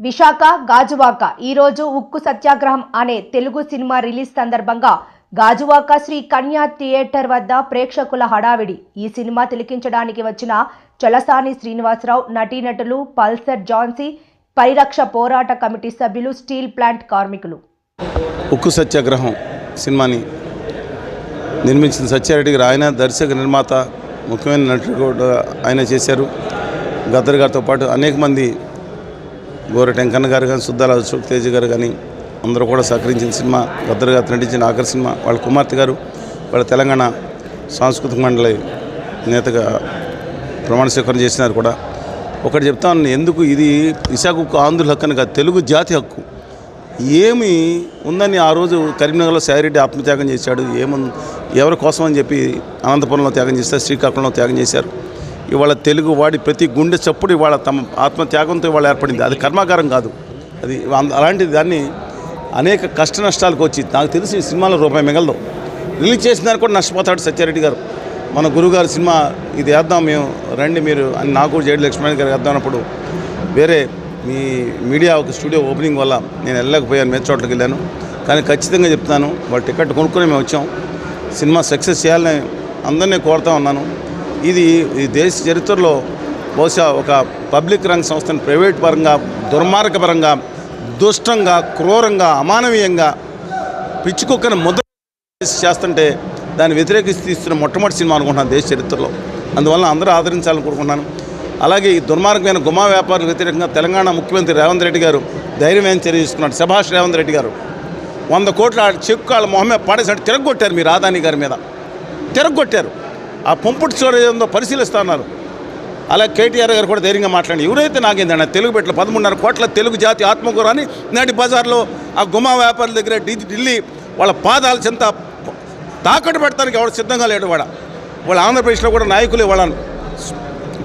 విశాఖ గాజువాక ఈరోజు ఉక్కు సత్యాగ్రహం అనే తెలుగు సినిమా రిలీజ్ సందర్భంగా గాజువాక శ్రీ కన్యా థియేటర్ వద్ద ప్రేక్షకుల హడావిడి. ఈ సినిమా తిలకించడానికి వచ్చిన చలసాని శ్రీనివాసరావు, నటీనటులు పల్సర్ జాన్సీ, పరిరక్ష పోరాట కమిటీ సభ్యులు, స్టీల్ ప్లాంట్ కార్మికులు. ఉక్కు సత్యాగ్రహం సినిమాని నిర్మించిన సత్యారెడ్డి గారు, ఆయన దర్శక నిర్మాత, ముఖ్యమైన నటుడు కూడా ఆయన చేశారు. గద్దర్ గారితో పాటు అనేక మంది, గోరె టెంకన్న గారు కానీ, సుద్దాల అశోక్ తేజ్ గారు కానీ అందరూ కూడా సహకరించిన సినిమా. గద్దర్ గారు నటించిన ఆఖరి సినిమా. వాళ్ళ కుమార్తె గారు వాళ్ళ తెలంగాణ సాంస్కృతిక మండలి నేతగా ప్రమాణ స్వీకారం చేసినారు కూడా. ఒకటి చెప్తాను, ఎందుకు ఇది విశాఖ ఉక్కు ఆంధ్రుల హక్కు అని కాదు, తెలుగు జాతి హక్కు. ఏమి ఉందని ఆ రోజు కరీంనగర్లో సాయిరెడ్డి ఆత్మత్యాగం చేశాడు. ఎవరి కోసం అని చెప్పి అనంతపురంలో త్యాగం చేశారు, శ్రీకాకుళంలో త్యాగం చేశారు. ఇవాళ తెలుగు వాడి ప్రతి గుండె చప్పుడు ఇవాళ తమ ఆత్మత్యాగంతో ఇవాళ ఏర్పడింది. అది కర్మాగారం కాదు. అది అలాంటి దాన్ని అనేక కష్ట నష్టాలకు వచ్చి, నాకు తెలిసి ఈ సినిమాలో రూపాయి మిగలదు. రిలీజ్ చేసిన దానికి కూడా నష్టపోతాడు సత్యారెడ్డి గారు. మన గురువుగారి సినిమా ఇది వేద్దాం, మేము రండి మీరు అని నాకు జేడి లక్ష్మణ్ గారు వేద్దాం అన్నప్పుడు వేరే మీ మీడియా ఒక స్టూడియో ఓపెనింగ్ వల్ల నేను వెళ్ళలేకపోయాను, మీద చోట్లకి వెళ్ళాను. కానీ ఖచ్చితంగా చెప్తాను, వాళ్ళు టికెట్ కొనుక్కొని మేము వచ్చాం. సినిమా సక్సెస్ చేయాలని అందరినీ కోరుతా ఉన్నాను. ఇది ఈ దేశ చరిత్రలో బహుశా ఒక పబ్లిక్ రంగ సంస్థను ప్రైవేట్ పరంగా దుర్మార్గపరంగా, దుష్టంగా, క్రూరంగా, అమానవీయంగా పిచ్చుకుక్కని ముద్ర చేస్తుంటే దాన్ని వ్యతిరేకిస్తూ ఇస్తున్న మొట్టమొదటి సినిమా అనుకుంటున్నాను దేశ చరిత్రలో. అందువల్ల అందరూ ఆదరించాలని కోరుకుంటున్నాను. అలాగే ఈ దుర్మార్గమైన గుమా వ్యాపారులకు వ్యతిరేకంగా తెలంగాణ ముఖ్యమంత్రి రేవంత్ రెడ్డి గారు ధైర్యమైన చర్య తీసుకున్నాడు. శభాష్ రేవంత్ రెడ్డి గారు. 100 కోట్ల చెక్కు వాళ్ళ మొహమే పడేసినట్టు తిరగొట్టారు. మీరు ఆదాని గారి మీద తిరగొట్టారు. ఆ పంపుడు స్టోరేజ్ ఉందో పరిశీలిస్తున్నారు. అలా కేటీఆర్ గారు కూడా ధైర్యంగా మాట్లాడి, ఎవరైతే నాకేందన్న తెలుగు పెట్టలు 13.5 కోట్ల తెలుగు జాతి ఆత్మగౌరవాన్ని నాటి బజార్లో ఆ గుమా వ్యాపారుల దగ్గర ఢిల్లీ వాళ్ళ పాదాల చెంత తాకట్టు పెట్టడానికి ఎవరు సిద్ధంగా లేడు. వాళ్ళ ఆంధ్రప్రదేశ్లో కూడా నాయకులు, వాళ్ళ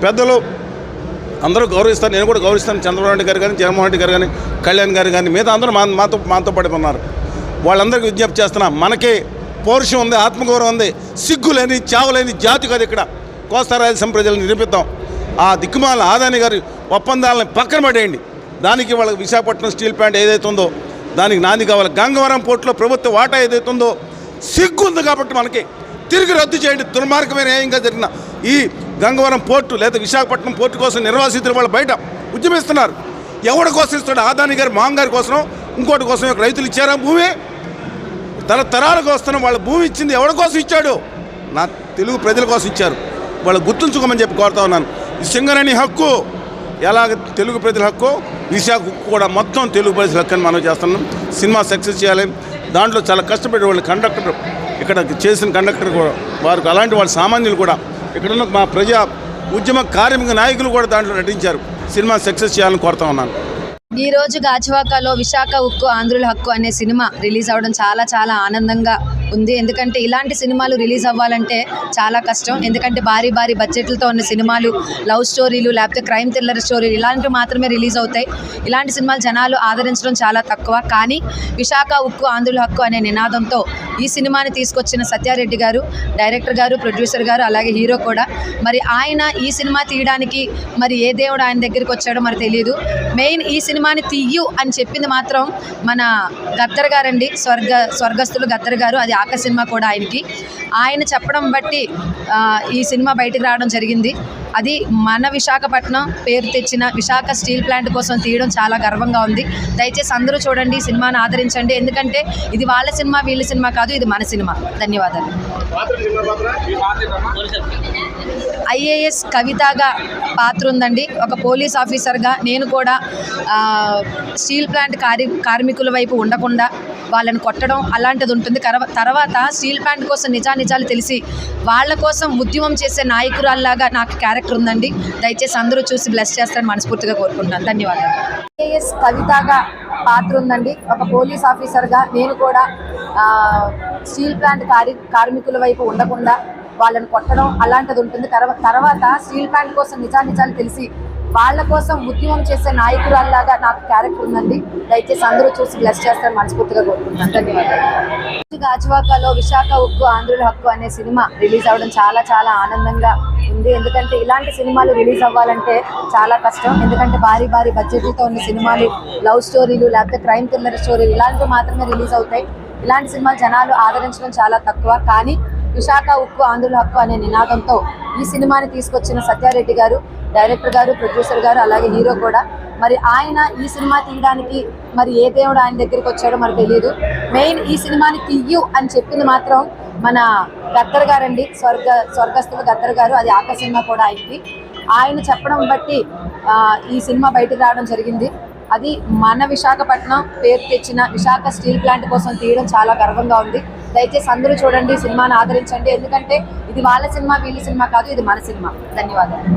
పెద్దలు అందరూ గౌరవిస్తారు. నేను కూడా గౌరవిస్తాను. చంద్రబాబు నాయుడు గారు కానీ, జగన్మోహన్ రెడ్డి గారు కానీ, కళ్యాణ్ గారు కానీ, మిగతా అందరూ మాతో పడుతున్నారు. వాళ్ళందరికీ విజ్ఞప్తి చేస్తున్నాం, మనకే పౌరుషం ఉంది, ఆత్మగౌరవం ఉంది. సిగ్గులేని, చావులేని జాతి కాదు ఇక్కడ. కోస్తా రాయలసీమ ప్రజలను నిరూపిద్దాం. ఆ దిక్కుమాల ఆదాని గారి ఒప్పందాలను పక్కన పడేయండి. దానికి వాళ్ళకి విశాఖపట్నం స్టీల్ ప్లాంట్ ఏదైతే ఉందో దానికి నాంది కావాలి. గంగవరం పోర్టులో ప్రభుత్వ వాటా ఏదైతే ఉందో సిగ్గు ఉంది కాబట్టి మనకి తిరిగి రద్దు చేయండి. దుర్మార్గమైన న్యాయంగా జరిగిన ఈ గంగవరం పోర్టు లేదా విశాఖపట్నం పోర్టు కోసం నిర్వాసితులు వాళ్ళు బయట ఉద్యమిస్తున్నారు. ఎవరి కోసం ఇస్తాడు? ఆదాని గారి మామగారి కోసం, ఇంకోటి కోసం. రైతులు ఇచ్చారా భూమి? తరతరాలకు వస్తున్న వాళ్ళ భూమి ఇచ్చింది ఎవరి కోసం ఇచ్చాడు? నా తెలుగు ప్రజల కోసం ఇచ్చారు. వాళ్ళు గుర్తుంచుకోమని చెప్పి కోరుతా ఉన్నాను. ఈ సింగరేణి హక్కు ఎలాగ తెలుగు ప్రజల హక్కు, విశాఖ హక్కు కూడా మొత్తం తెలుగు ప్రజల హక్కు అని మనం చేస్తున్నాం. సినిమా సక్సెస్ చేయాలి. దాంట్లో చాలా కష్టపడే వాళ్ళు కండక్టర్, ఇక్కడ చేసిన కండక్టర్ కూడా, వారికి అలాంటి వాళ్ళ సామాన్యులు కూడా, ఇక్కడున్న మా ప్రజా ఉద్యమ కార్మిక నాయకులు కూడా దాంట్లో నటించారు. సినిమా సక్సెస్ చేయాలని కోరుతా ఉన్నాను. ఈరోజు గాజువాకలో విశాఖ ఉక్కు ఆంధ్రుల హక్కు అనే సినిమా రిలీజ్ అవ్వడం చాలా ఆనందంగా ఉంది. ఎందుకంటే ఇలాంటి సినిమాలు రిలీజ్ అవ్వాలంటే చాలా కష్టం. ఎందుకంటే భారీ బడ్జెట్లతో ఉన్న సినిమాలు, లవ్ స్టోరీలు, లేకపోతే క్రైమ్ థ్రిల్లర్ స్టోరీలు ఇలాంటివి మాత్రమే రిలీజ్ అవుతాయి. ఇలాంటి సినిమాలు జనాలు ఆదరించడం చాలా తక్కువ. కానీ విశాఖ ఉక్కు ఆంధ్రుల హక్కు అనే నినాదంతో ఈ సినిమాని తీసుకొచ్చిన సత్యారెడ్డి గారు, డైరెక్టర్ గారు, ప్రొడ్యూసర్ గారు, అలాగే హీరో కూడా. మరి ఆయన ఈ సినిమా తీయడానికి మరి ఏ దేవుడు ఆయన దగ్గరికి వచ్చాడో మరి తెలియదు. మెయిన్ ఈ సినిమాని తీయు అని చెప్పింది మాత్రం మన గద్దర్ గారండి, స్వర్గస్థులు గద్దర్ గారు. అది ఆక సినిమా కూడా ఆయనకి. ఆయన చెప్పడం బట్టి ఈ సినిమా బయటికి రావడం జరిగింది. అది మన విశాఖపట్నం పేరు తెచ్చిన విశాఖ స్టీల్ ప్లాంట్ కోసం తీయడం చాలా గర్వంగా ఉంది. దయచేసి అందరూ చూడండి, సినిమాను ఆదరించండి. ఎందుకంటే ఇది వాళ్ళ సినిమా, వీళ్ళ సినిమా కాదు, ఇది మన సినిమా. ధన్యవాదాలు. ఐఏఎస్ కవితగా పాత్ర ఉందండి. ఒక పోలీస్ ఆఫీసర్గా నేను కూడా స్టీల్ ప్లాంట్ కార్మికుల వైపు ఉండకుండా వాళ్ళని కొట్టడం అలాంటిది ఉంటుంది. తర్వాత స్టీల్ ప్లాంట్ కోసం నిజాలు తెలిసి వాళ్ళ కోసం ఉద్యమం చేసే నాయకురాల్లాగా నాకు క్యారెక్టర్ ఉందండి. దయచేసి అందరూ చూసి బ్లెస్ చేస్తారని మనస్ఫూర్తిగా కోరుకుంటున్నాను. ధన్యవాదాలు. ఐఏఎస్ కవితగా పాత్ర ఉందండి. ఒక పోలీస్ ఆఫీసర్గా నేను కూడా స్టీల్ ప్లాంట్ కార్మికుల వైపు ఉండకుండా వాళ్ళని కొట్టడం అలాంటిది ఉంటుంది. తర్వాత స్టీల్ ప్లాంట్ కోసం నిజాలు తెలిసి వాళ్ళ కోసం ఉద్యమం చేసే నాయకురాల్లాగా నాకు క్యారెక్టర్ ఉందండి. దయచేసి అందరూ చూసి బ్లెస్ చేస్తారని మనస్ఫూర్తిగా కోరుకుంటున్నాను. ధన్యవాదాలు. గాజువాకలో విశాఖ ఉక్కు ఆంధ్రుల హక్కు అనే సినిమా రిలీజ్ అవ్వడం చాలా చాలా ఆనందంగా ఉంది. ఎందుకంటే ఇలాంటి సినిమాలు రిలీజ్ అవ్వాలంటే చాలా కష్టం. ఎందుకంటే భారీ భారీ బడ్జెట్లతో ఉన్న సినిమాలు, లవ్ స్టోరీలు లేకపోతే క్రైమ్ థ్రిల్లర్ స్టోరీలు ఇలాంటివి మాత్రమే రిలీజ్ అవుతాయి. ఇలాంటి సినిమాలు జనాలు ఆదరించడం చాలా తక్కువ. కానీ విశాఖ ఉక్కు ఆంధ్రుల హక్కు అనే నినాదంతో ఈ సినిమాని తీసుకొచ్చిన సత్యారెడ్డి గారు, డైరెక్టర్ గారు, ప్రొడ్యూసర్ గారు, అలాగే హీరో కూడా. మరి ఆయన ఈ సినిమా తీయడానికి మరి ఏ దేవుడు ఆయన దగ్గరికి వచ్చాడో మరి తెలియదు. మెయిన్ ఈ సినిమాని తీయు అని చెప్పింది మాత్రం మన గద్దర్ గారండి, స్వర్గస్థులు గద్దర్ గారు. అది ఆక సినిమా కూడా అయింది. ఆయన చెప్పడం బట్టి ఈ సినిమా బయటకు రావడం జరిగింది. అది మన విశాఖపట్నం పేరు తెచ్చిన విశాఖ స్టీల్ ప్లాంట్ కోసం తీయడం చాలా గర్వంగా ఉంది. దయచేసి అందరూ చూడండి, సినిమాని ఆదరించండి. ఎందుకంటే ఇది వాళ్ళ సినిమా, వీళ్ళ సినిమా కాదు, ఇది మన సినిమా. ధన్యవాదాలు.